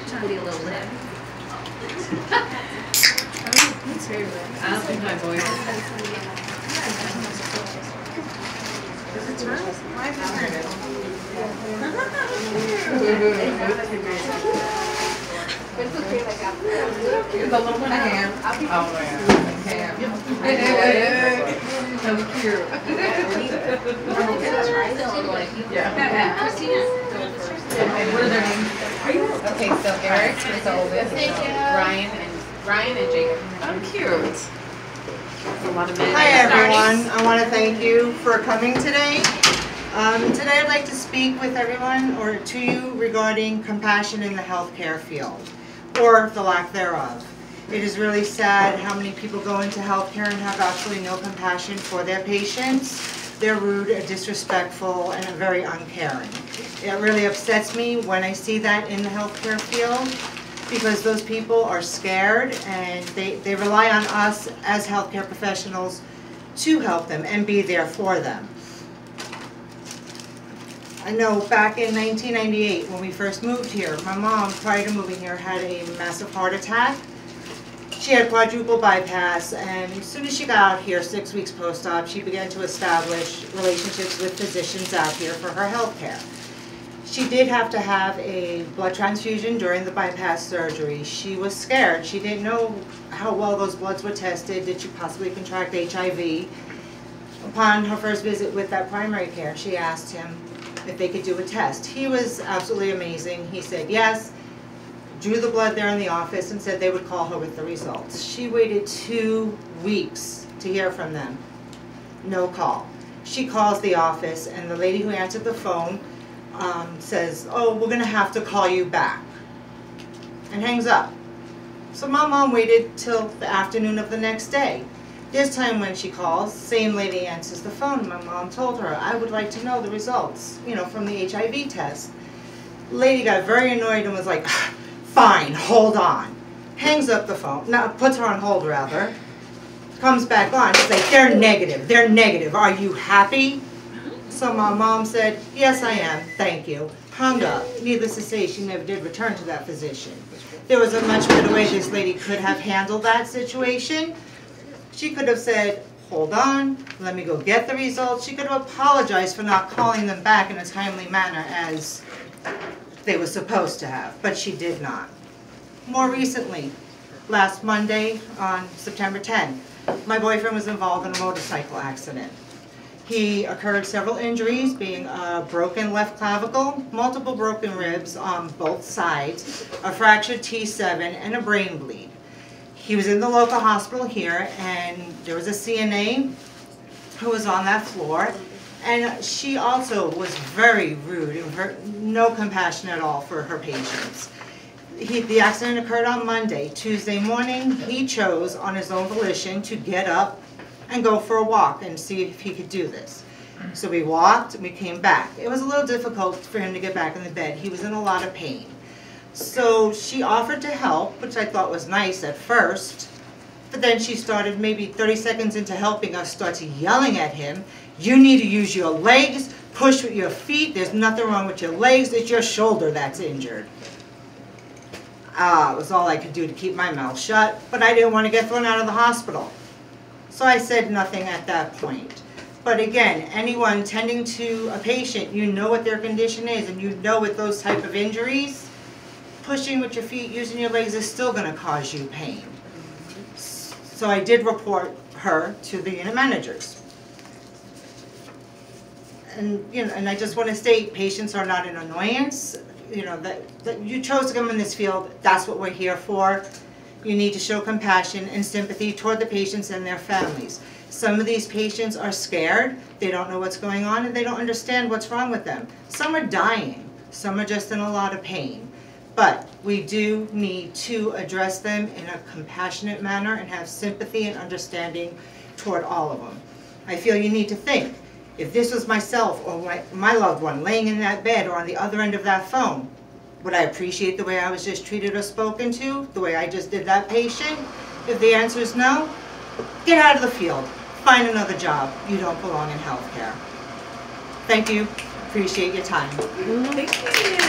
Trying to be a little lit. I don't think my voice is. Is it turned? Why is it turned? The little one hand. Oh, yeah. So cute. Yeah. What are their names? Okay, so Eric is the oldest. Ryan and Jacob. Oh, cute. A lot of men. Hi everyone, I want to thank you for coming today. Today I'd like to speak with everyone or to you regarding compassion in the healthcare field, or the lack thereof. It is really sad how many people go into healthcare and have absolutely no compassion for their patients. They're rude, disrespectful, and very uncaring. It really upsets me when I see that in the healthcare field, because those people are scared and they rely on us as healthcare professionals to help them and be there for them. I know back in 1998 when we first moved here, my mom, prior to moving here, had a massive heart attack. She had quadruple bypass, and as soon as she got out here, 6 weeks post-op, she began to establish relationships with physicians out here for her health care. She did have to have a blood transfusion during the bypass surgery. She was scared. She didn't know how well those bloods were tested. Did she possibly contract HIV? Upon her first visit with that primary care, she asked him if they could do a test. He was absolutely amazing. He said yes, drew the blood there in the office, and said they would call her with the results. She waited 2 weeks to hear from them. No call. She calls the office, and the lady who answered the phone says, "Oh, we're going to have to call you back," and hangs up. So my mom waited till the afternoon of the next day. This time when she calls, same lady answers the phone. My mom told her, "I would like to know the results, from the HIV test." Lady got very annoyed and was like, "Fine, hold on." Hangs up the phone. No, puts her on hold rather. Comes back on. She's like, "They're negative. They're negative. Are you happy?" So my mom said, "Yes, I am. Thank you." Hung up. Needless to say, she never did return to that physician. There was a much better way this lady could have handled that situation. She could have said, "Hold on, let me go get the results." She could have apologized for not calling them back in a timely manner as they were supposed to have, but she did not. More recently, last Monday on September 10th, my boyfriend was involved in a motorcycle accident. He incurred several injuries, being a broken left clavicle, multiple broken ribs on both sides, a fractured T7, and a brain bleed. He was in the local hospital here, and there was a CNA who was on that floor, and she also was very rude and no compassion at all for her patients. The accident occurred on Monday. Tuesday morning, he chose on his own volition to get up and go for a walk and see if he could do this. So we walked and we came back. It was a little difficult for him to get back in the bed. He was in a lot of pain. So she offered to help, which I thought was nice at first, but then she started maybe 30 seconds into helping us, starts yelling at him, "You need to use your legs, push with your feet, there's nothing wrong with your legs, it's your shoulder that's injured." It was all I could do to keep my mouth shut, but I didn't want to get thrown out of the hospital. So I said nothing at that point. But again, anyone tending to a patient, you know what their condition is, and you know with those type of injuries, pushing with your feet, using your legs is still going to cause you pain. So I did report her to the unit managers. And and I just want to state, patients are not an annoyance. That you chose to come in this field, that's what we're here for. You need to show compassion and sympathy toward the patients and their families. Some of these patients are scared, they don't know what's going on, and they don't understand what's wrong with them. Some are dying, some are just in a lot of pain. But we do need to address them in a compassionate manner and have sympathy and understanding toward all of them. I feel you need to think, if this was myself or my loved one laying in that bed or on the other end of that phone, would I appreciate the way I was just treated or spoken to, the way I just did that patient? If the answer is no, get out of the field. Find another job. You don't belong in healthcare. Thank you. appreciate your time. Thank you.